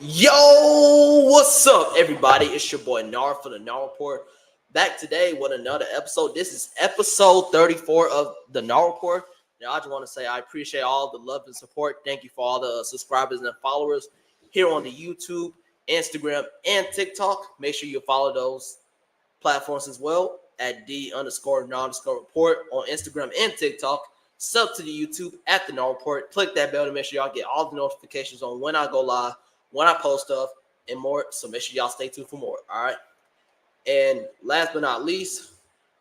Yo, what's up, everybody? It's your boy Nar for the Nar Report. Back today with another episode. This is episode 34 of the Nar Report. Now, I just want to say I appreciate all the love and support. Thank you for all the subscribers and followers here on the YouTube, Instagram, and TikTok. Make sure you follow those platforms as well at _Nar_report on Instagram and TikTok. Sub to the YouTube at the Nar Report. Click that bell to make sure y'all get all the notifications on when I go live, when I post stuff, and more. So make sure y'all stay tuned for more. All right. And last but not least,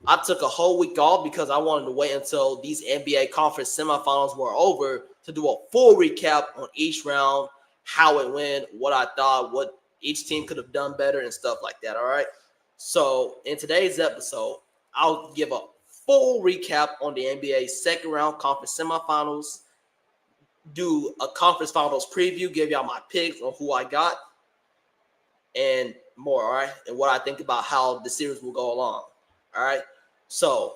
I took a whole week off because I wanted to wait until these NBA conference semifinals were over to do a full recap on each round, how it went, what I thought, what each team could have done better, and stuff like that. All right. So in today's episode, I'll give a full recap on the NBA second round conference semifinals, do a conference finals preview, give y'all my picks on who I got, and more, all right? And what I think about how the series will go along, all right? So,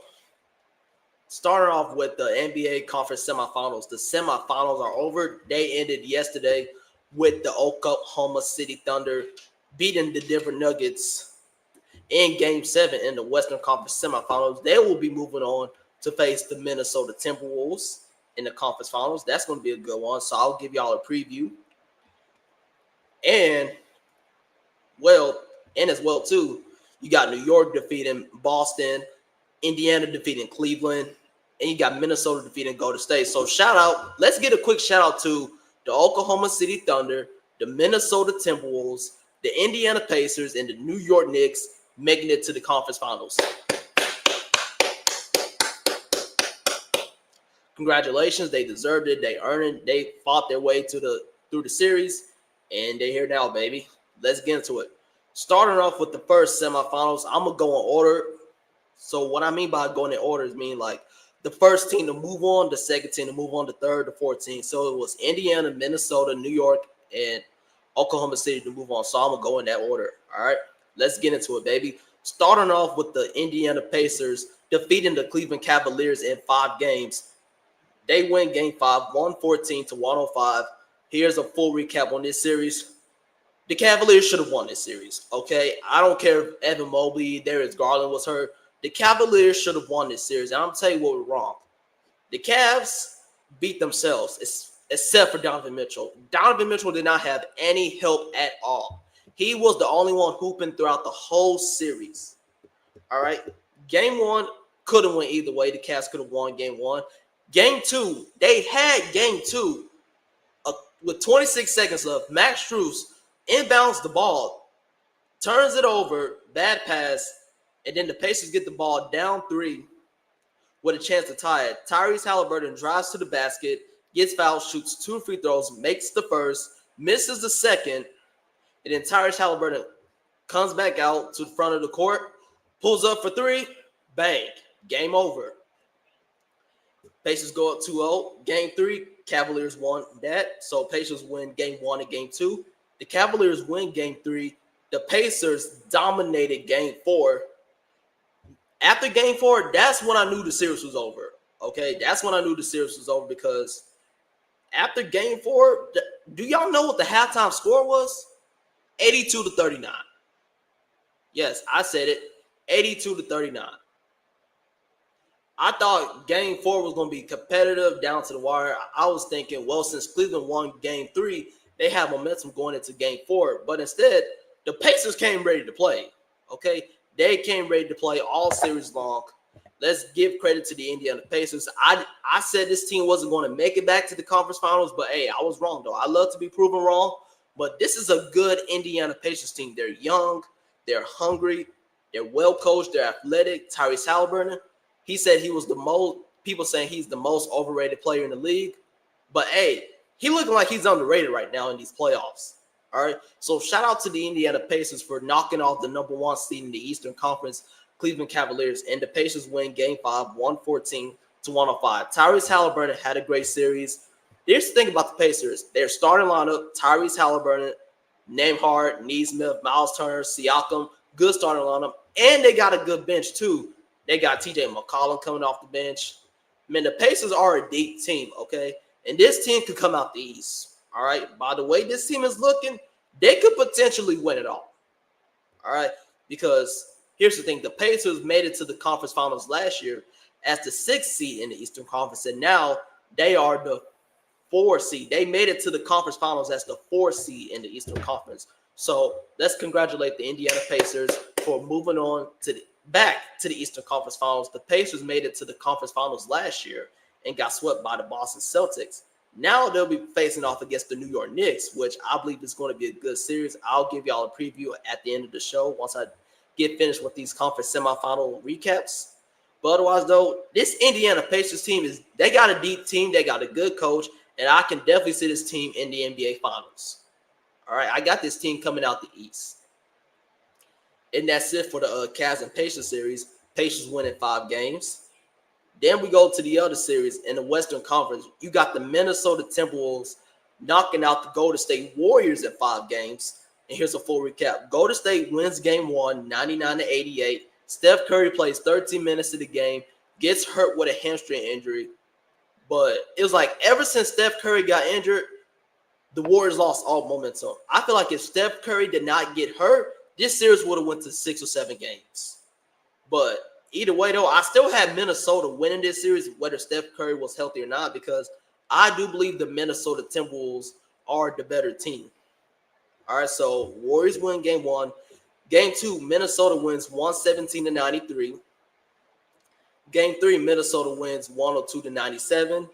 starting off with the NBA conference semifinals. The semifinals are over. They ended yesterday with the Oklahoma City Thunder beating the Denver Nuggets in Game 7 in the Western Conference semifinals. They will be moving on to face the Minnesota Timberwolves in the conference finals. That's going to be a good one. So I'll give y'all a preview. And as well, too, you got New York defeating Boston, Indiana defeating Cleveland, and you got Minnesota defeating Golden State. So shout out. Let's get a quick shout out to the Oklahoma City Thunder, the Minnesota Timberwolves, the Indiana Pacers, and the New York Knicks making it to the conference finals. Congratulations, they deserved it. They earned it. They fought their way through the series, and they're here now, baby. Let's get into it. Starting off with the first semifinals, I'm gonna go in order. So what I mean by going in order is like the first team to move on, the second team to move on, the third, the fourth team. So it was Indiana, Minnesota, New York, and Oklahoma City to move on. So I'm gonna go in that order. All right, let's get into it, baby. Starting off with the Indiana Pacers defeating the Cleveland Cavaliers in 5 games. They win Game 5, 114-105. Here's a full recap on this series. The Cavaliers should have won this series, okay? I don't care if Evan Mobley, Darius Garland was hurt. The Cavaliers should have won this series, and I'm going to tell you what was wrong. The Cavs beat themselves, except for Donovan Mitchell. Donovan Mitchell did not have any help at all. He was the only one hooping throughout the whole series, all right? Game 1 could have went either way. The Cavs could have won Game 1. Game 2, they had Game 2 with 26 seconds left. Max Strus inbounds the ball, turns it over, bad pass, and then the Pacers get the ball down 3 with a chance to tie it. Tyrese Halliburton drives to the basket, gets fouled, shoots 2 free throws, makes the first, misses the second, and then Tyrese Halliburton comes back out to the front of the court, pulls up for 3, bang, game over. Pacers go up 2-0. Game 3, Cavaliers won that. So Pacers win Game 1 and Game 2. The Cavaliers win Game 3. The Pacers dominated Game 4. After Game 4, that's when I knew the series was over. Okay, that's when I knew the series was over because after Game 4, do y'all know what the halftime score was? 82-39. Yes, I said it. 82-39. I thought Game 4 was going to be competitive down to the wire. I was thinking, well, since Cleveland won Game 3, they have momentum going into Game 4. But instead, the Pacers came ready to play, okay? They came ready to play all series long. Let's give credit to the Indiana Pacers. I said this team wasn't going to make it back to the conference finals, but, hey, I was wrong, though. I love to be proven wrong, but this is a good Indiana Pacers team. They're young. They're hungry. They're well-coached. They're athletic. Tyrese Halliburton, he said he was the most – people saying he's the most overrated player in the league. But, hey, he looking like he's underrated right now in these playoffs. All right? So, shout out to the Indiana Pacers for knocking off the number 1 seed in the Eastern Conference, Cleveland Cavaliers. And the Pacers win Game 5, 114-105. Tyrese Halliburton had a great series. Here's the thing about the Pacers. Their starting lineup, Tyrese Halliburton, Nembhard, Nesmith, Miles Turner, Siakam, good starting lineup. And they got a good bench, too. They got TJ McCollum coming off the bench. Man, the Pacers are a deep team, okay? And this team could come out the East, all right? By the way this team is looking, they could potentially win it all. All right, because here's the thing: the Pacers made it to the conference finals last year as the 6th seed in the Eastern Conference, and now they are the 4 seed. They made it to the conference finals as the 4 seed in the Eastern Conference. So let's congratulate the Indiana Pacers for moving on to back to the Eastern Conference Finals. The Pacers made it to the conference finals last year and got swept by the Boston Celtics. Now they'll be facing off against the New York Knicks, which I believe is going to be a good series. I'll give y'all a preview at the end of the show once I get finished with these conference semifinal recaps. But otherwise, though, this Indiana Pacers team they got a deep team, they got a good coach, and I can definitely see this team in the NBA Finals. All right, I got this team coming out the East. And that's it for the Cavs and Pacers series. Pacers winning 5 games. Then we go to the other series in the Western Conference. You got the Minnesota Timberwolves knocking out the Golden State Warriors in 5 games. And here's a full recap. Golden State wins game 1, 99-88. Steph Curry plays 13 minutes of the game, gets hurt with a hamstring injury. But it was like ever since Steph Curry got injured, the Warriors lost all momentum. I feel like if Steph Curry did not get hurt, this series would have went to 6 or 7 games. But either way, though, I still had Minnesota winning this series, whether Steph Curry was healthy or not, because I do believe the Minnesota Timberwolves are the better team. All right, so Warriors win game 1. Game 2, Minnesota wins 117-93. Game 3, Minnesota wins 102-97.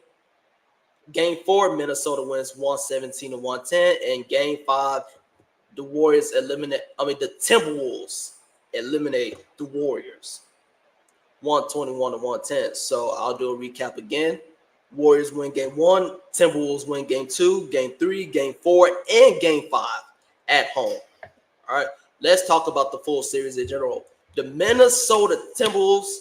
Game 4, Minnesota wins 117-110. And Game 5, the Timberwolves eliminate the Warriors 121-110. So I'll do a recap again. Warriors win game 1, Timberwolves win game 2, game 3, game 4, and game 5 at home. All right, let's talk about the full series in general. The Minnesota Timberwolves,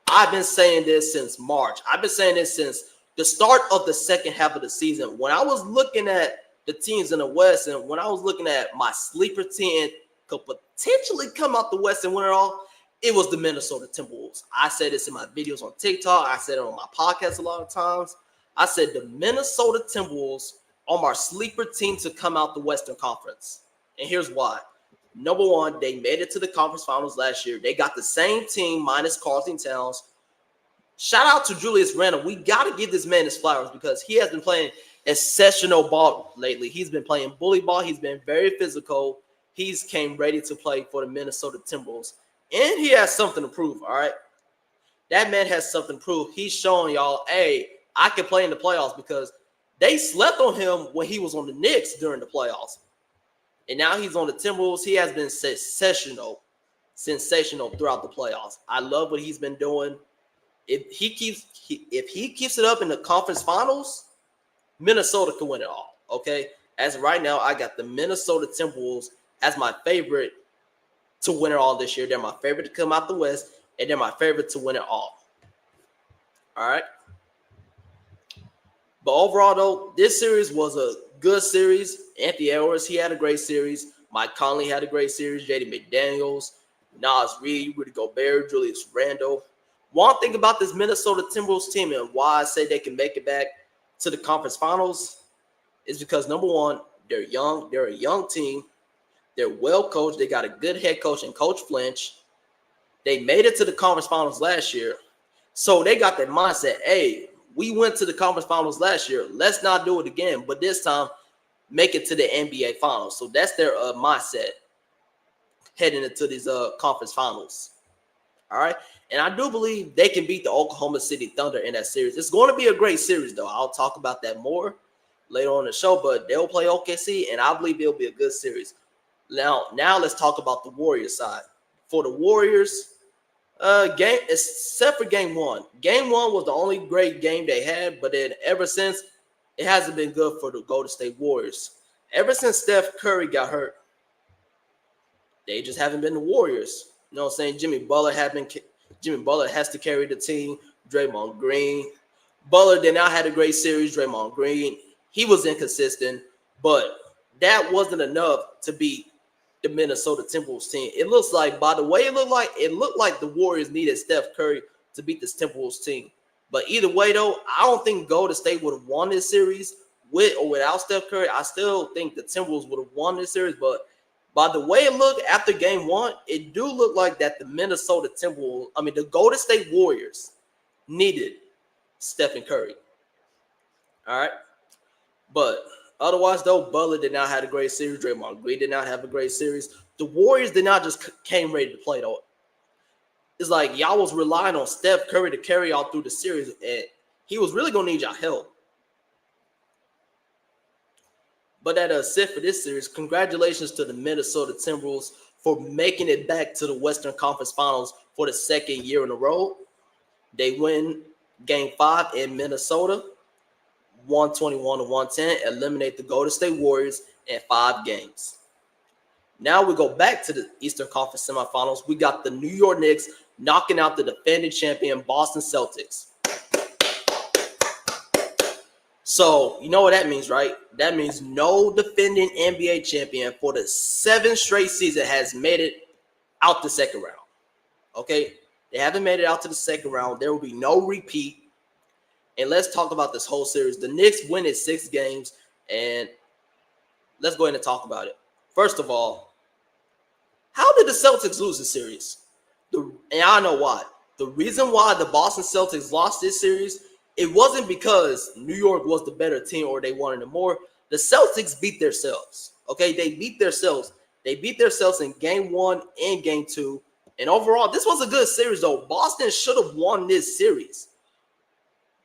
I've been saying this since March. I've been saying this since the start of the second half of the season. When I was looking at the teams in the West and when I was looking at my sleeper team could potentially come out the West and win it all, it was the Minnesota Timberwolves. I said this in my videos on TikTok. I said it on my podcast a lot of times. I said the Minnesota Timberwolves are my sleeper team to come out the Western Conference. And here's why. Number one, they made it to the conference finals last year. They got the same team minus Carlton Towns. Shout out to Julius Randle. We got to give this man his flowers because he has been playing exceptional ball lately. He's been playing bully ball. He's been very physical. He's came ready to play for the Minnesota Timberwolves. And he has something to prove, all right? That man has something to prove. He's showing y'all, hey, I can play in the playoffs because they slept on him when he was on the Knicks during the playoffs. And now he's on the Timberwolves. He has been sensational throughout the playoffs. I love what he's been doing. If he keeps it up in the conference finals, Minnesota can win it all, okay? As of right now, I got the Minnesota Timberwolves as my favorite to win it all this year. They're my favorite to come out the West, and they're my favorite to win it all. All right? But overall, though, this series was a good series. Anthony Edwards, he had a great series. Mike Conley had a great series. J.D. McDaniels, Nas Reed, Rudy Gobert, Julius Randle. One thing about this Minnesota Timberwolves team and why I say they can make it back to the conference finals is because, number one, they're young. They're a young team. They're well coached. They got a good head coach and Coach Flinch. They made it to the conference finals last year. So they got that mindset, hey, we went to the conference finals last year. Let's not do it again. But this time, make it to the NBA finals. So that's their mindset heading into these conference finals. All right. And I do believe they can beat the Oklahoma City Thunder in that series. It's going to be a great series, though. I'll talk about that more later on in the show. But they'll play OKC, and I believe it'll be a good series. Now let's talk about the Warriors side. For the Warriors, except for game 1. Game 1 was the only great game they had, but then ever since, it hasn't been good for the Golden State Warriors. Ever since Steph Curry got hurt, they just haven't been the Warriors. You know what I'm saying? Jimmy Butler has to carry the team. Draymond Green. Butler did not have a great series. Draymond Green, he was inconsistent, but that wasn't enough to beat the Minnesota Timberwolves team. It looks like, by the way, it looked like the Warriors needed Steph Curry to beat this Timberwolves team. But either way, though, I don't think Golden State would have won this series with or without Steph Curry, I still think the Timberwolves would have won this series. But by the way it looked after game one, it do look like that the the Golden State Warriors needed Stephen Curry. All right. But otherwise, though, Butler did not have a great series. Draymond Green did not have a great series. The Warriors did not just came ready to play, though. It's like y'all was relying on Steph Curry to carry y'all through the series, and he was really going to need y'all help. But that's it for this series. Congratulations to the Minnesota Timberwolves for making it back to the Western Conference Finals for the second year in a row. They win Game 5 in Minnesota, 121-110, eliminate the Golden State Warriors in 5 games. Now we go back to the Eastern Conference Semifinals. We got the New York Knicks knocking out the defending champion Boston Celtics. So, you know what that means, right? That means no defending NBA champion for the 7th straight season has made it out the second round. Okay? They haven't made it out to the second round. There will be no repeat. And let's talk about this whole series. The Knicks win in 6 games, and let's go ahead and talk about it. First of all, how did the Celtics lose the series? And I know why. The reason why the Boston Celtics lost this series, it wasn't because New York was the better team or they wanted it more. The Celtics beat themselves. Okay, they beat themselves. They beat themselves in Game 1 and Game 2. And overall, this was a good series, though. Boston should have won this series.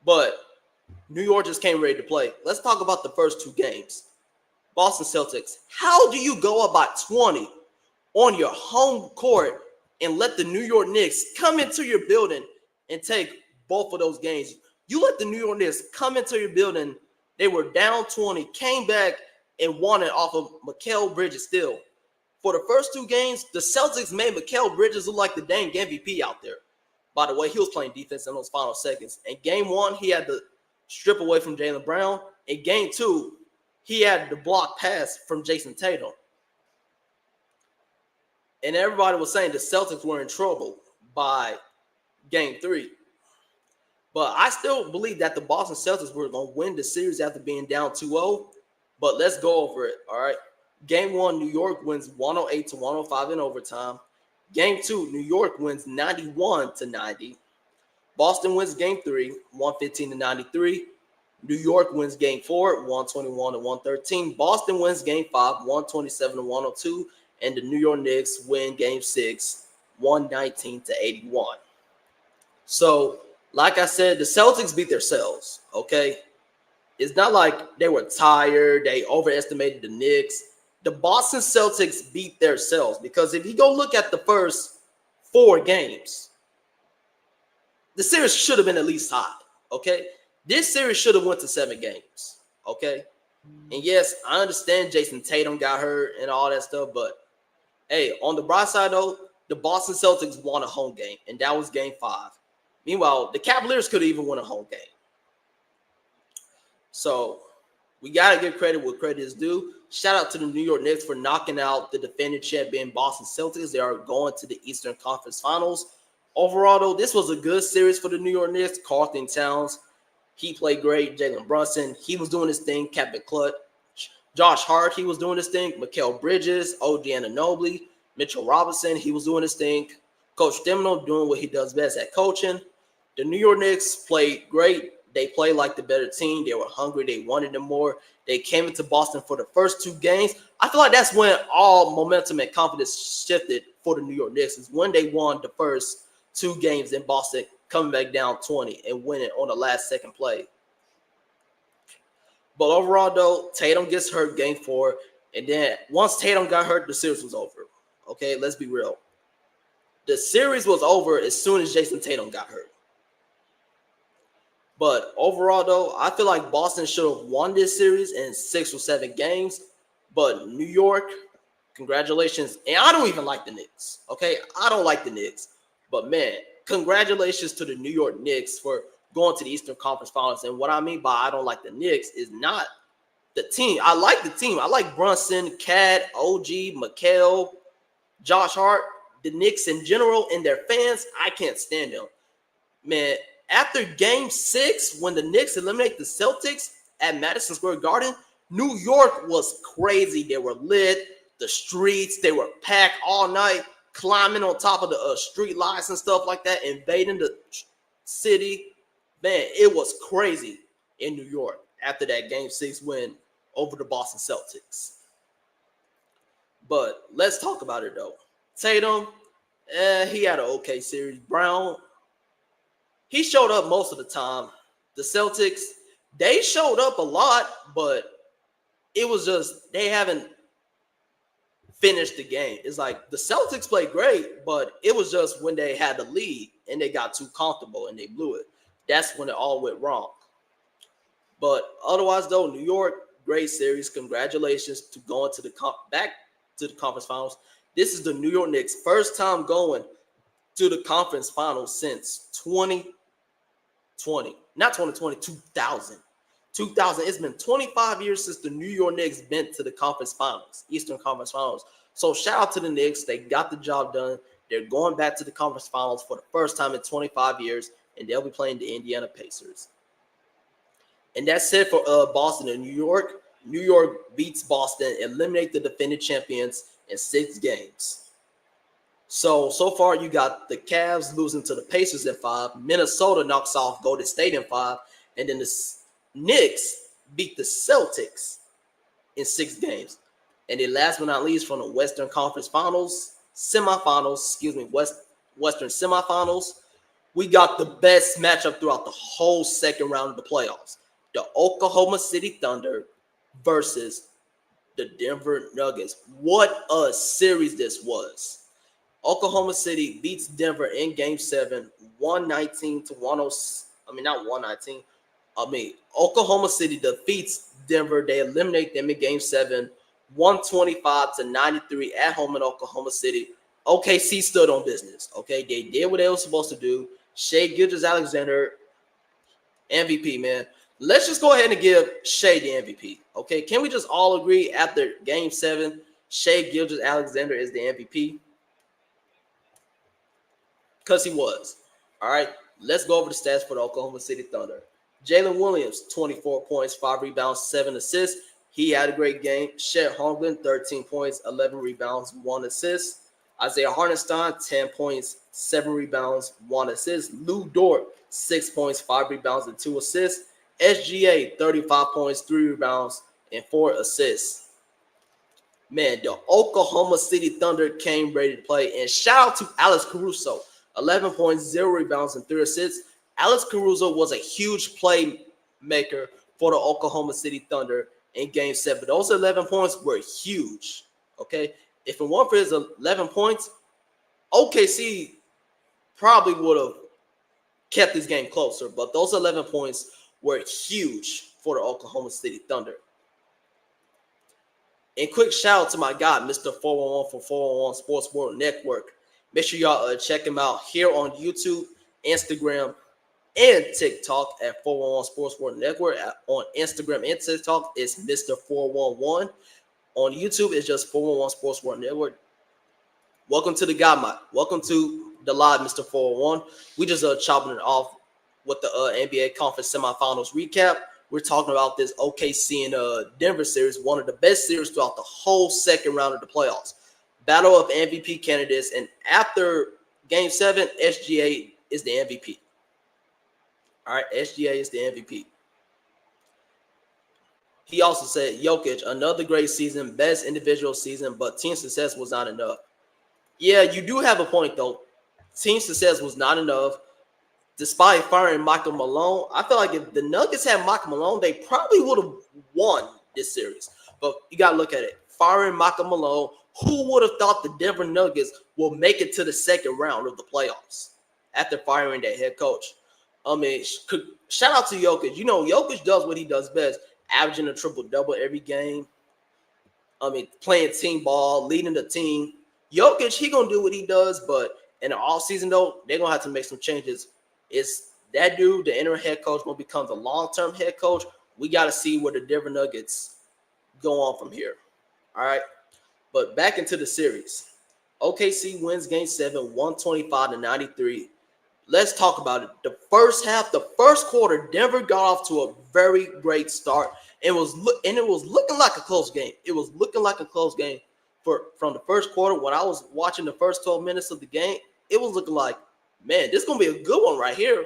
But New York just came ready to play. Let's talk about the first 2 games. Boston Celtics, how do you go up by 20 on your home court and let the New York Knicks come into your building and take both of those games? You let the New York Knicks come into your building. They were down 20, came back and won it off of Mikal Bridges still. For the first 2 games, the Celtics made Mikal Bridges look like the dang MVP out there. By the way, he was playing defense in those final seconds. In Game 1, he had to strip away from Jaylen Brown. In Game 2, he had the block pass from Jason Tatum. And everybody was saying the Celtics were in trouble by Game 3. But I still believe that the Boston Celtics were going to win the series after being down 2-0. But let's go over it, all right? Game 1, New York wins 108-105 in overtime. Game 2, New York wins 91-90. Boston wins Game 3, 115-93. New York wins Game 4, 121-113. Boston wins Game 5, 127-102. And the New York Knicks win Game 6, 119-81. So, like I said, the Celtics beat themselves, okay? It's not like they were tired, they overestimated the Knicks. The Boston Celtics beat themselves because if you go look at the first 4 games, the series should have been at least tied, okay? This series should have went to 7 games, okay? And yes, I understand Jason Tatum got hurt and all that stuff, but hey, on the bright side though, the Boston Celtics won a home game, and that was Game 5. Meanwhile, the Cavaliers could have even won a home game. So we got to give credit where credit is due. Shout out to the New York Knicks for knocking out the defending champion Boston Celtics. They are going to the Eastern Conference Finals. Overall, though, this was a good series for the New York Knicks. Carlton Towns, he played great. Jalen Brunson, he was doing his thing. Captain Clutch. Josh Hart, he was doing his thing. Mikal Bridges, OG Anunoby, Mitchell Robinson, he was doing his thing. Coach Demino doing what he does best at coaching. The New York Knicks played great. They played like the better team. They were hungry. They wanted them more. They came into Boston for the first 2 games. I feel like that's when all momentum and confidence shifted for the New York Knicks, is when they won the first 2 games in Boston, coming back down 20 and winning on the last second play. But overall, though, Tatum gets hurt Game 4. And then once Tatum got hurt, the series was over. Okay, let's be real. The series was over as soon as Jason Tatum got hurt. But overall, though, I feel like Boston should have won this series in 6 or 7 games. But New York, congratulations. And I don't even like the Knicks, okay? I don't like the Knicks. But, man, congratulations to the New York Knicks for going to the Eastern Conference Finals. And what I mean by I don't like the Knicks is not the team. I like the team. I like Brunson, Cat, OG, Mikal, Josh Hart. The Knicks in general and their fans, I can't stand them. Man, after Game 6, when the Knicks eliminate the Celtics, at Madison Square Garden, New York was crazy. They were lit. The streets, they were packed all night, climbing on top of the street lights and stuff like that, invading the city. Man, it was crazy in New York after that Game 6 win over the Boston Celtics. But let's talk about it, though. Tatum, he had an okay series. Brown, he showed up most of the time. The Celtics, they showed up a lot, but it was just they haven't finished the game. It's like the Celtics played great, but it was just when they had the lead and they got too comfortable and they blew it. That's when it all went wrong. But otherwise, though, New York, great series. Congratulations to going to the back to the conference finals. This is the New York Knicks' first time going to the conference finals since 2020. Not 2020, 2000. 2000. It's been 25 years since the New York Knicks been to the conference finals, Eastern Conference Finals. So shout out to the Knicks. They got the job done. They're going back to the conference finals for the first time in 25 years, and they'll be playing the Indiana Pacers. And that's it for Boston and New York. New York beats Boston, eliminate the defending champions in 6 games. So far you got the Cavs losing to the Pacers in 5. Minnesota knocks off Golden State in 5. And then the Knicks beat the Celtics in 6 games. And then last but not least, from the Western Conference Western semifinals, we got the best matchup throughout the whole second round of the playoffs. The Oklahoma City Thunder versus the Denver Nuggets. What a series this was. Oklahoma City beats Denver in Game 7, 119 to 106. Oklahoma City defeats Denver. They eliminate them in Game 7, 125 to 93 at home in Oklahoma City. OKC stood on business. Okay, they did what they were supposed to do. Shai Gilgeous-Alexander, MVP, man. Let's just go ahead and give Shai the MVP. Okay, can we just all agree after Game 7, Shai Gilgeous-Alexander is the MVP? Because he was. All right, let's go over the stats for the Oklahoma City Thunder. Jalen Williams, 24 points, 5 rebounds, 7 assists. He had a great game. Chet Holmgren, 13 points, 11 rebounds, 1 assist. Isaiah Hartenstein, 10 points, 7 rebounds, 1 assist. Lou Dort, 6 points, 5 rebounds, and 2 assists. SGA, 35 points, 3 rebounds, and 4 assists. Man, the Oklahoma City Thunder came ready to play. And shout out to Alex Caruso, 11 points, 0 rebounds, and 3 assists. Alex Caruso was a huge playmaker for the Oklahoma City Thunder in Game 7. Those 11 points were huge, okay? If it weren't for his 11 points, OKC probably would have kept this game closer. But those 11 points were huge for the Oklahoma City Thunder. And quick shout out to my guy, Mr. 411 from 411 Sports World Network. Make sure y'all check him out here on YouTube, Instagram, and TikTok at 411 Sports World Network. On Instagram and TikTok, it's Mr. 411. On YouTube, it's just 411 Sports World Network. Welcome to the Welcome to the live, Mr. 411. We just chopping it off with the NBA Conference Semifinals recap. We're talking about this OKC and Denver series, one of the best series throughout the whole second round of the playoffs. Battle of MVP candidates, and after Game 7, SGA is the MVP. All right, SGA is the MVP. He also said, Jokic, another great season, best individual season, but team success was not enough. Yeah, you do have a point, though. Team success was not enough. Despite firing Michael Malone, I feel like if the Nuggets had Michael Malone, they probably would have won this series. But you got to look at it. Firing Michael Malone, who would have thought the Denver Nuggets will make it to the second round of the playoffs after firing their head coach? Shout out to Jokic. You know, Jokic does what he does best, averaging a triple-double every game. Playing team ball, leading the team. Jokic, he going to do what he does, but in the offseason, though, they're going to have to make some changes. It's that dude, the interim head coach, going to become the long-term head coach. We got to see where the Denver Nuggets go on from here. All right? But back into the series. OKC wins Game 7, 125 to 93. Let's talk about it. The first half, the first quarter, Denver got off to a very great start. It was looking like a close game. It was looking like a close game from the first quarter. When I was watching the first 12 minutes of the game, it was looking like, man, this is gonna be a good one right here.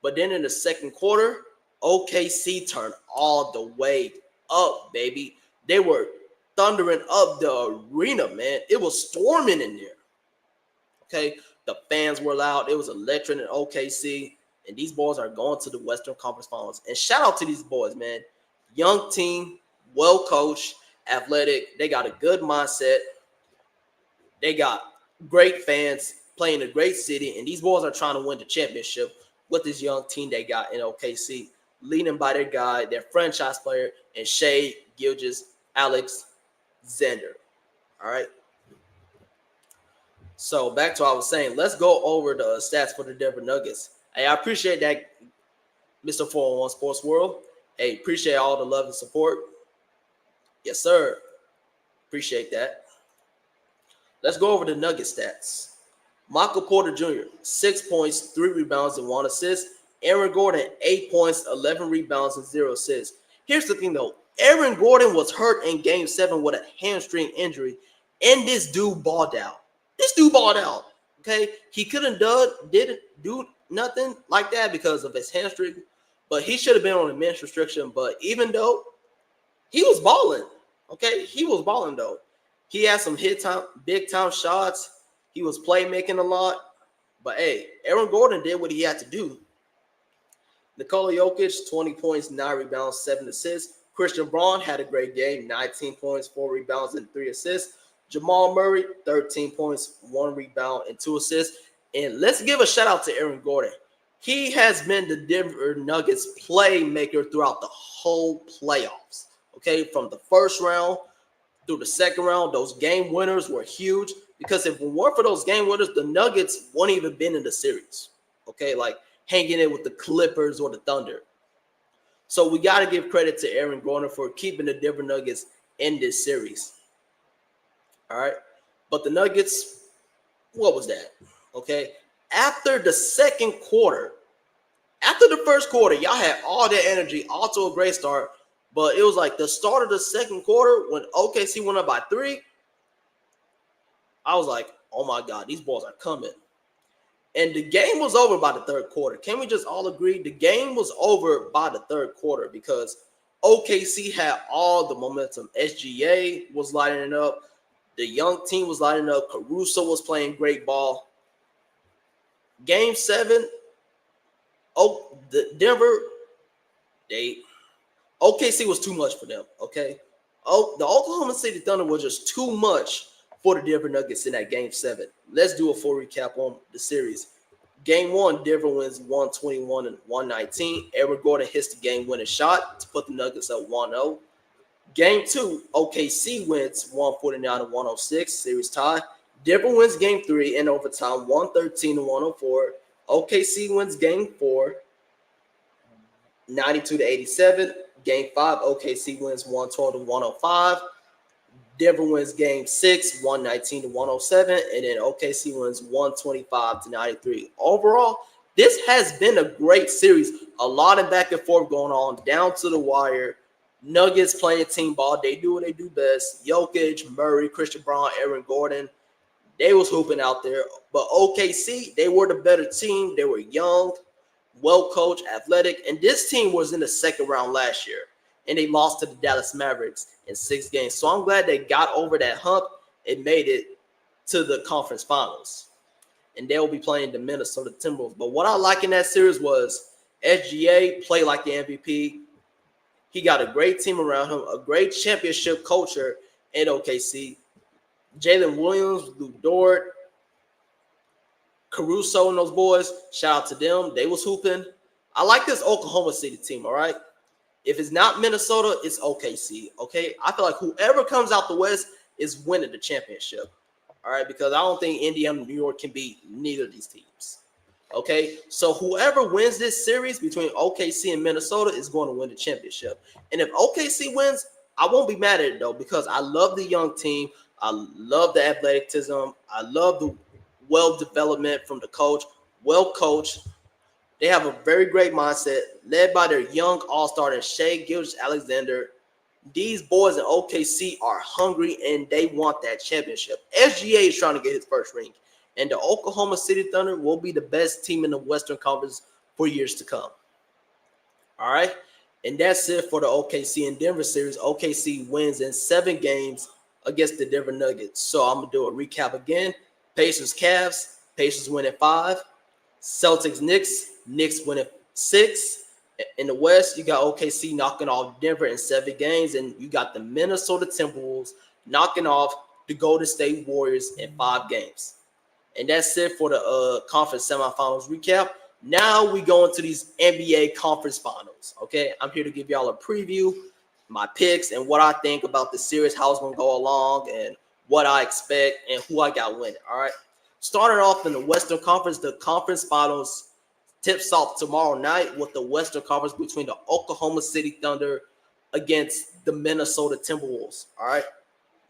But then in the second quarter, OKC turned all the way up, baby. They were thundering up the arena, man. It was storming in there. Okay, the fans were loud. It was electric in OKC, and these boys are going to the Western Conference Finals. And shout out to these boys, man. Young team, well coached, athletic. They got a good mindset. They got great fans playing a great city, and these boys are trying to win the championship with this young team they got in OKC, leading by their guy, their franchise player, and Shai Gilgeous-Alexander. All right. So back to what I was saying. Let's go over the stats for the Denver Nuggets. Hey, I appreciate that, Mr. 401 Sports World. Hey, appreciate all the love and support. Yes, sir. Appreciate that. Let's go over the Nugget stats. Michael Porter Jr., 6 points, 3 rebounds, and 1 assist. Aaron Gordon, 8 points, 11 rebounds, and 0 assists. Here's the thing, though. Aaron Gordon was hurt in Game 7 with a hamstring injury, and this dude balled out. Okay? He didn't do nothing like that because of his hamstring, but he should have been on a men's restriction. But even though he was balling, okay? He was balling, though. He had some big-time shots. He was playmaking a lot. But, hey, Aaron Gordon did what he had to do. Nikola Jokic, 20 points, 9 rebounds, 7 assists. Christian Braun had a great game, 19 points, 4 rebounds, and 3 assists. Jamal Murray, 13 points, 1 rebound, and 2 assists. And let's give a shout-out to Aaron Gordon. He has been the Denver Nuggets playmaker throughout the whole playoffs. Okay, from the first round through the second round, those game winners were huge. Because if it weren't for those game winners, the Nuggets wouldn't even been in the series. Okay, like hanging in with the Clippers or the Thunder. So we got to give credit to Aaron Gordon for keeping the Denver Nuggets in this series. All right. But the Nuggets, what was that? Okay. After the second quarter, after the first quarter, y'all had all that energy, off to a great start. But it was like the start of the second quarter when OKC went up by 3. I was like, oh my God, these balls are coming. And the game was over by the third quarter. Can we just all agree? The game was over by the third quarter because OKC had all the momentum. SGA was lighting it up. The young team was lighting up. Caruso was playing great ball. Game 7, Denver, OKC was too much for them, okay? The Oklahoma City Thunder was just too much for the Denver Nuggets in that Game 7. Let's do a full recap on the series. Game 1, Denver wins 121 and 119. Aaron Gordon hits the game-winning shot to put the Nuggets up 1-0. Game 2, OKC wins 149 and 106, series tie. Denver wins Game 3 in overtime, 113 and 104. OKC wins Game 4, 92 to 87. Game 5, OKC wins 112 to 105. Denver wins Game 6, 119 to 107, and then OKC wins 125 to 93. Overall, this has been a great series. A lot of back and forth going on, down to the wire. Nuggets playing team ball. They do what they do best. Jokic, Murray, Christian Braun, Aaron Gordon, they was hooping out there. But OKC, they were the better team. They were young, well-coached, athletic, and this team was in the second round last year, and they lost to the Dallas Mavericks in 6 games. So I'm glad they got over that hump and made it to the conference finals. And they'll be playing the Minnesota Timberwolves. But what I like in that series was SGA played like the MVP. He got a great team around him, a great championship culture in OKC. Jalen Williams, Lou Dort, Caruso and those boys, shout out to them. They was hooping. I like this Oklahoma City team, all right? If it's not Minnesota, it's OKC, okay? I feel like whoever comes out the West is winning the championship, all right? Because I don't think Indiana and New York can beat neither of these teams, okay? So whoever wins this series between OKC and Minnesota is going to win the championship. And if OKC wins, I won't be mad at it, though, because I love the young team. I love the athleticism. I love the well development from the coach. well coached. They have a very great mindset, led by their young all-star and Shai Gilgeous-Alexander. These boys in OKC are hungry and they want that championship. SGA is trying to get his first ring, and the Oklahoma City Thunder will be the best team in the Western Conference for years to come. All right, and that's it for the OKC and Denver series. OKC wins in 7 games against the Denver Nuggets. So I'm gonna do a recap again. Pacers, Cavs. Pacers win at 5. Celtics, Knicks win at 6. In the West, you got OKC knocking off Denver in 7 games, and you got the Minnesota Timberwolves knocking off the Golden State Warriors in 5 games. And that's it for the conference semifinals recap. Now we go into these NBA conference finals. Okay, I'm here to give y'all a preview, my picks, and what I think about the series, how it's gonna go along, and what I expect, and who I got winning. All right. Starting off in the Western Conference, the conference finals tips off tomorrow night with the Western Conference between the Oklahoma City Thunder against the Minnesota Timberwolves. All right,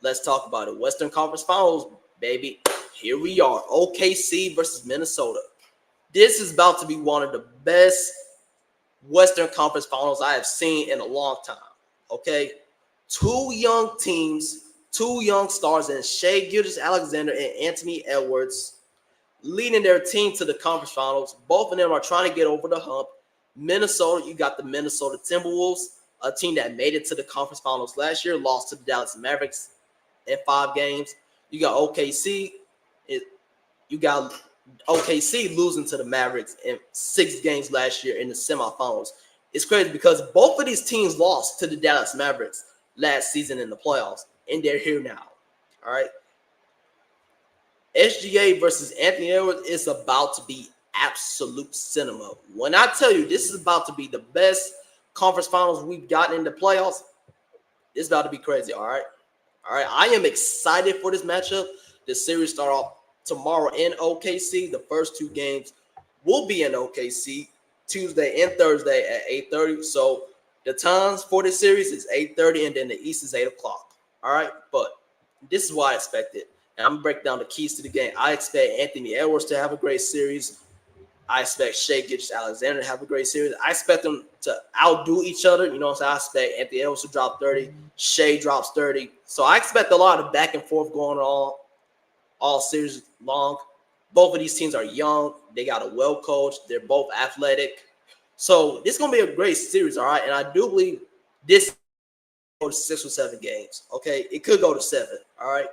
let's talk about it. Western Conference Finals, baby. Here we are, OKC versus Minnesota. This is about to be one of the best Western Conference Finals I have seen in a long time. Okay, 2 young teams, 2 young stars, and Shai Gilgeous-Alexander and Anthony Edwards leading their team to the conference finals. Both of them are trying to get over the hump. Minnesota, you got the Minnesota Timberwolves, a team that made it to the conference finals last year, lost to the Dallas Mavericks in 5 games. You got OKC. You got OKC losing to the Mavericks in 6 games last year in the semifinals. It's crazy because both of these teams lost to the Dallas Mavericks last season in the playoffs, and they're here now. All right. SGA versus Anthony Edwards is about to be absolute cinema. When I tell you this is about to be the best conference finals we've gotten in the playoffs, it's about to be crazy. All right. I am excited for this matchup. The series start off tomorrow in OKC. The first 2 games will be in OKC Tuesday and Thursday at 8:30. So the times for this series is 8:30, and then the East is 8 o'clock. All right. But this is what I expected. And I'm going to break down the keys to the game. I expect Anthony Edwards to have a great series. I expect Shai Gilgeous-Alexander to have a great series. I expect them to outdo each other. You know what I'm saying? I expect Anthony Edwards to drop 30. Shai drops 30. So I expect a lot of back and forth going on all series long. Both of these teams are young. They got a well coached. They're both athletic. So this is going to be a great series, all right? And I do believe this will go to 6 or 7 games, okay? It could go to 7, all right?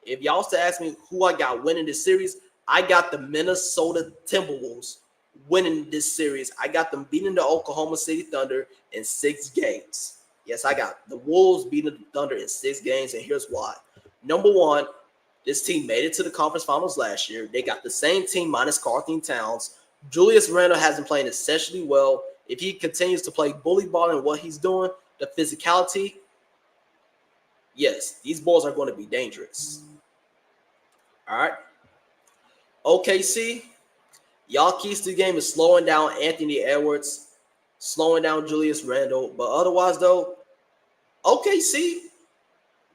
If y'all was to ask me who I got winning this series, I got the Minnesota Timberwolves winning this series. I got them beating the Oklahoma City Thunder in 6 games. Yes, I got the Wolves beating the Thunder in 6 games, and here's why. Number 1, this team made it to the conference finals last year. They got the same team minus Karl-Anthony Towns. Julius Randle has been playing exceptionally well. If he continues to play bully ball and what he's doing, the physicality, yes, these balls are going to be dangerous. All right. OKC, y'all keys to the game is slowing down Anthony Edwards, slowing down Julius Randle. But otherwise, though, OKC,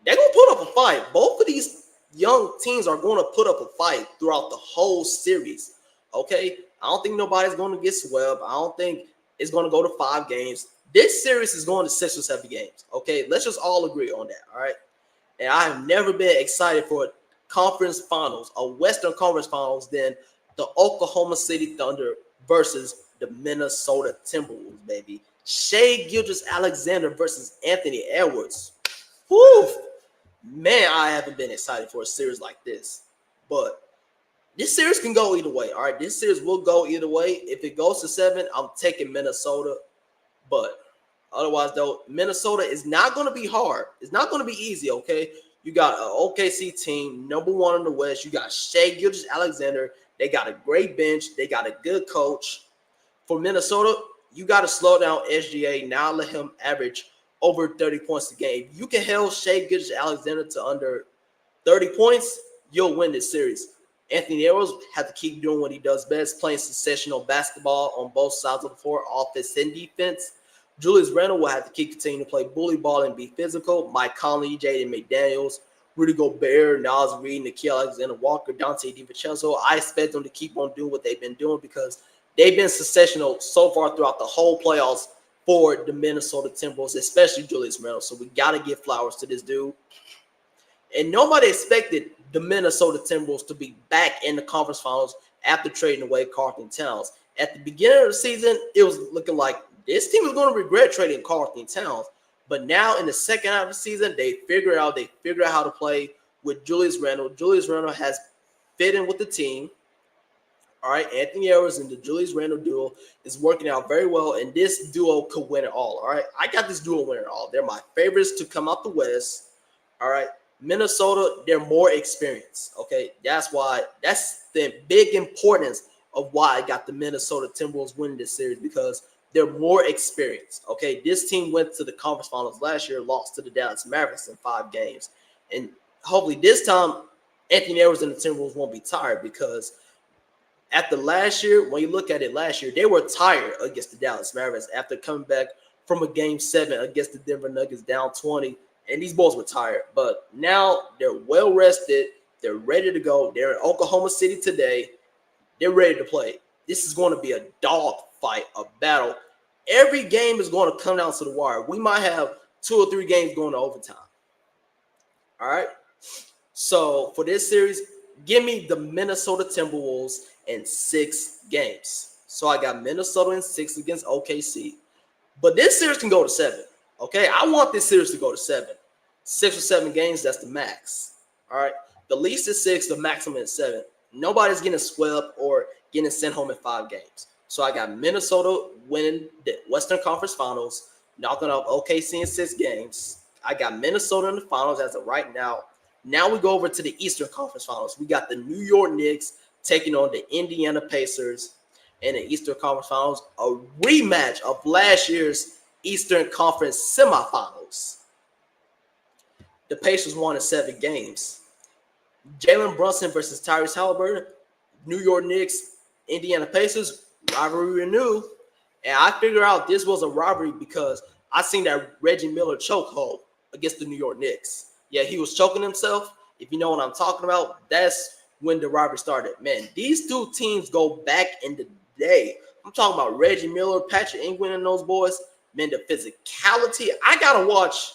they're going to put up a fight. Both of these young teams are going to put up a fight throughout the whole series. Okay? I don't think nobody's going to get swept. I don't think it's going to go to 5 games. This series is going to 6 or 7 games. Okay? Let's just all agree on that. All right? And I have never been excited for conference finals, a Western Conference Finals, than the Oklahoma City Thunder versus the Minnesota Timberwolves, baby. Shai Gilgeous-Alexander versus Anthony Edwards. Whew. Man, I haven't been excited for a series like this. But this series can go either way, all right? This series will go either way. If it goes to 7, I'm taking Minnesota. But otherwise, though, Minnesota is not going to be hard. It's not going to be easy, okay? You got an OKC team, number 1 in the West. You got Shai Gilgeous-Alexander. They got a great bench. They got a good coach. For Minnesota, you got to slow down SGA. Now let him average over 30 points a game. If you can hold Shai Gilgeous-Alexander to under 30 points, you'll win this series. Anthony Edwards has to keep doing what he does best, playing sensational basketball on both sides of the floor, offense and defense. Julius Randle will have to keep continuing to play bully ball and be physical. Mike Conley, Jaden McDaniels Rudy Gobert, Nas Reed, Nickeil Alexander-Walker, Dante DiVincenzo. I expect them to keep on doing what they've been doing because they've been sensational so far throughout the whole playoffs for the Minnesota Timberwolves, especially Julius Randle. So we got to give flowers to this dude. And nobody expected the Minnesota Timberwolves to be back in the conference finals after trading away Karl-Anthony Towns. At the beginning of the season, it was looking like this team was going to regret trading Karl-Anthony Towns. But now in the second half of the season, they figure out how to play with Julius Randle. Julius Randle has fit in with the team. All right, Anthony Edwards and the Julius Randle duo is working out very well, and this duo could win it all. All right, I got this duo winning it all. They're my favorites to come out the West. All right, Minnesota, they're more experienced. Okay, that's the big importance of why I got the Minnesota Timberwolves winning this series because they're more experienced. Okay, this team went to the conference finals last year, lost to the Dallas Mavericks in 5 games, and hopefully this time Anthony Edwards and the Timberwolves won't be tired because after last year, when you look at it last year, they were tired against the Dallas Mavericks after coming back from a game 7 against the Denver Nuggets down 20, and these boys were tired. But now they're well rested. They're ready to go. They're in Oklahoma City today. They're ready to play. This is going to be a dog fight, a battle. Every game is going to come down to the wire. We might have 2 or 3 games going to overtime. All right? So for this series, give me the Minnesota Timberwolves in 6 games. So I got Minnesota in 6 against OKC. But this series can go to 7. Okay, I want this series to go to 7. 6 or 7 games, that's the max. All right, the least is 6, the maximum is 7. Nobody's getting swept or getting sent home in 5 games. So I got Minnesota winning the Western Conference Finals, knocking off OKC in 6 games. I got Minnesota in the finals as of right now. Now we go over to the Eastern Conference Finals. We got the New York Knicks taking on the Indiana Pacers in the Eastern Conference Finals, a rematch of last year's Eastern Conference Semifinals. The Pacers won in 7 games. Jalen Brunson versus Tyrese Halliburton, New York Knicks, Indiana Pacers, rivalry renewed. And I figured out this was a robbery because I seen that Reggie Miller chokehold against the New York Knicks. Yeah, he was choking himself. If you know what I'm talking about, that's when the rivalry started. Man, these 2 teams go back in the day. I'm talking about Reggie Miller, Patrick Ewing, and those boys. Man, the physicality. I got to watch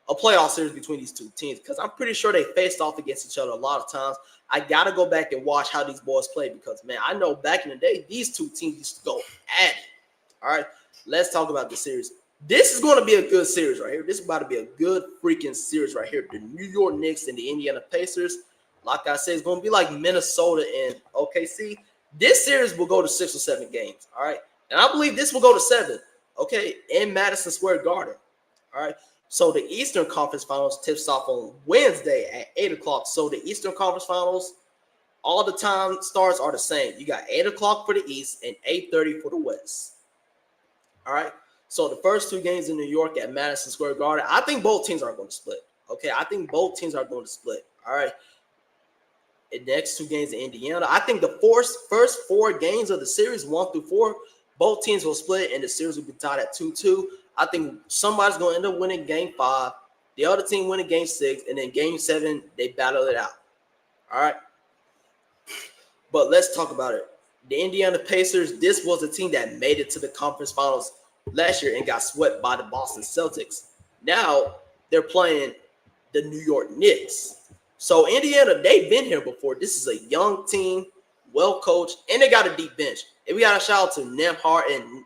a playoff series between these 2 teams because I'm pretty sure they faced off against each other a lot of times. I got to go back and watch how these boys play because, man, I know back in the day, these 2 teams used to go at it. All right, let's talk about the series. This is going to be a good series right here. This is about to be a good freaking series right here. The New York Knicks and the Indiana Pacers. Like I said, it's going to be like Minnesota and OKC. This series will go to 6 or 7 games, all right? And I believe this will go to 7, okay, in Madison Square Garden, all right? So the Eastern Conference Finals tips off on Wednesday at 8 o'clock. So the Eastern Conference Finals, all the time starts are the same. You got 8 o'clock for the East and 8:30 for the West, all right? So the first 2 games in New York at Madison Square Garden, I think both teams are going to split, okay? I think both teams are going to split, all right? The next 2 games in Indiana. I think the first 4 games of the series, 1 through 4, both teams will split and the series will be tied at 2-2. I think somebody's going to end up winning game 5, the other team winning game 6, and then game 7, they battle it out. All right? But let's talk about it. The Indiana Pacers, this was a team that made it to the conference finals last year and got swept by the Boston Celtics. Now they're playing the New York Knicks. So Indiana, they've been here before. This is a young team, well coached, and they got a deep bench. And we got a shout out to Nembhard and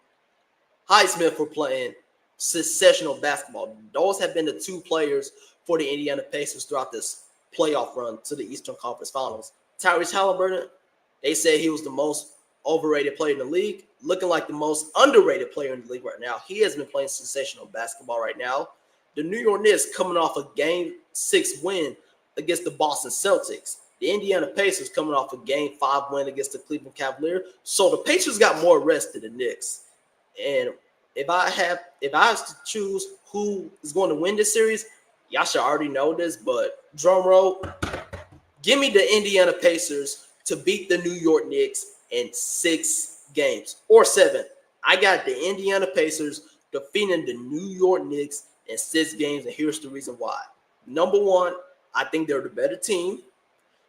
Highsmith for playing sensational basketball. Those have been the 2 players for the Indiana Pacers throughout this playoff run to the Eastern Conference Finals. Tyrese Halliburton, they said he was the most overrated player in the league, looking like the most underrated player in the league right now. He has been playing sensational basketball right now. The New York Knicks coming off a game 6 win against the Boston Celtics. The Indiana Pacers coming off a game 5 win against the Cleveland Cavaliers. So the Pacers got more rest than the Knicks. And if I have to choose who is going to win this series, y'all should already know this, but drum roll, give me the Indiana Pacers to beat the New York Knicks in 6 games or 7. I got the Indiana Pacers defeating the New York Knicks in 6 games, and here's the reason why. Number 1, I think they're the better team.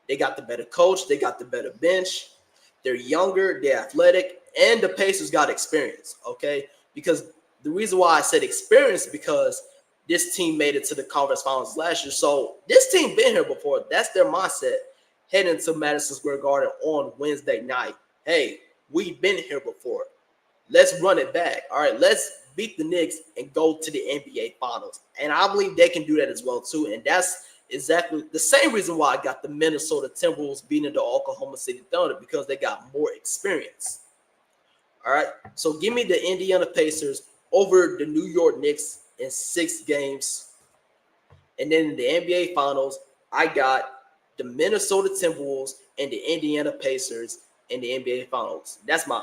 They got the better coach. They got the better bench. They're younger. They're athletic. And the Pacers got experience, okay? Because the reason why I said experience because this team made it to the conference finals last year. So this team been here before. That's their mindset heading to Madison Square Garden on Wednesday night. Hey, we've been here before. Let's run it back. All right, let's beat the Knicks and go to the NBA Finals. And I believe they can do that as well, too. And that's exactly the same reason why I got the Minnesota Timberwolves beating the Oklahoma City Thunder, because they got more experience. All right, so give me the Indiana Pacers over the New York Knicks in 6 games. And then in the NBA Finals, I got the Minnesota Timberwolves and the Indiana Pacers in the NBA Finals. That's my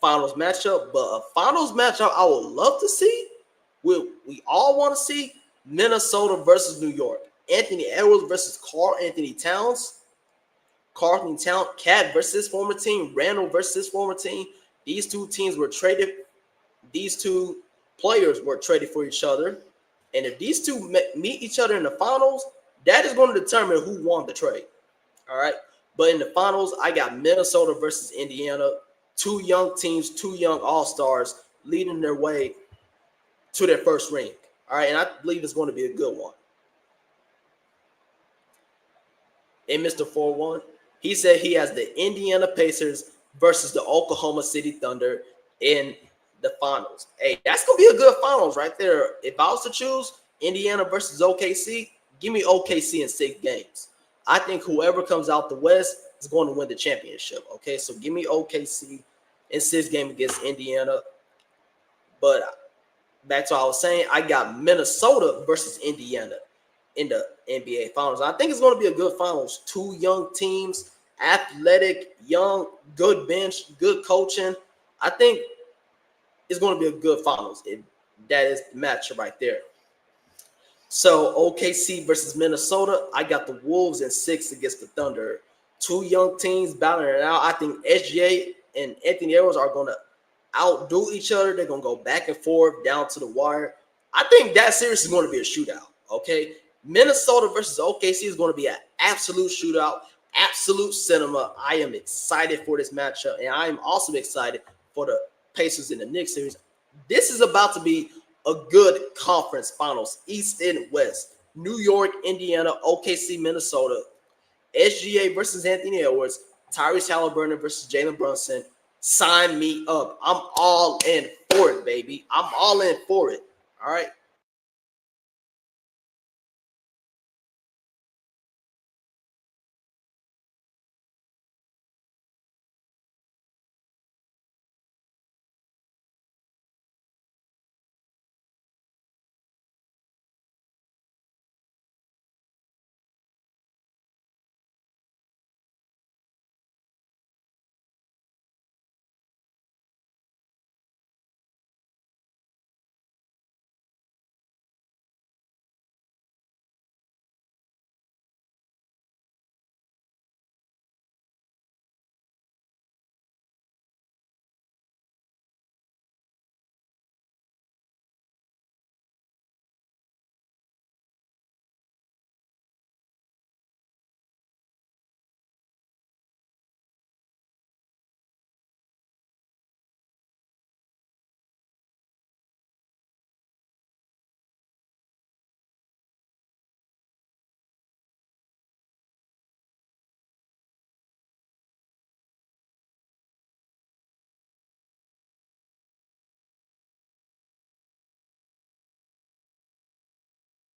finals matchup. But a finals matchup I would love to see, we all want to see, Minnesota versus New York. Anthony Edwards versus Karl Anthony Towns. Karl Anthony Towns, Cat versus his former team. Randall versus his former team. These two teams were traded. These two players were traded for each other. And if these two meet each other in the finals, that is going to determine who won the trade. All right. But in the finals, I got Minnesota versus Indiana. 2 young teams, 2 young all-stars leading their way to their first ring. All right. And I believe it's going to be a good one. And Mr. 4-1, he said he has the Indiana Pacers versus the Oklahoma City Thunder in the finals. Hey, that's going to be a good finals right there. If I was to choose Indiana versus OKC, give me OKC in 6 games. I think whoever comes out the West is going to win the championship. Okay, so give me OKC in 6 games against Indiana. But back to what I was saying, I got Minnesota versus Indiana in the NBA Finals. I think it's going to be a good finals. 2 young teams, athletic, young, good bench, good coaching. I think it's going to be a good finals. That is the matchup right there. So OKC versus Minnesota, I got the Wolves in 6 against the Thunder. 2 young teams battling it out. I think SGA and Anthony Edwards are going to outdo each other. They're going to go back and forth down to the wire. I think that series is going to be a shootout, okay? Minnesota versus OKC is going to be an absolute shootout, absolute cinema. I am excited for this matchup, and I am also excited for the Pacers in the Knicks series. This is about to be a good conference finals, East and West. New York, Indiana, OKC, Minnesota. SGA versus Anthony Edwards. Tyrese Halliburton versus Jalen Brunson. Sign me up. I'm all in for it, baby. I'm all in for it. All right.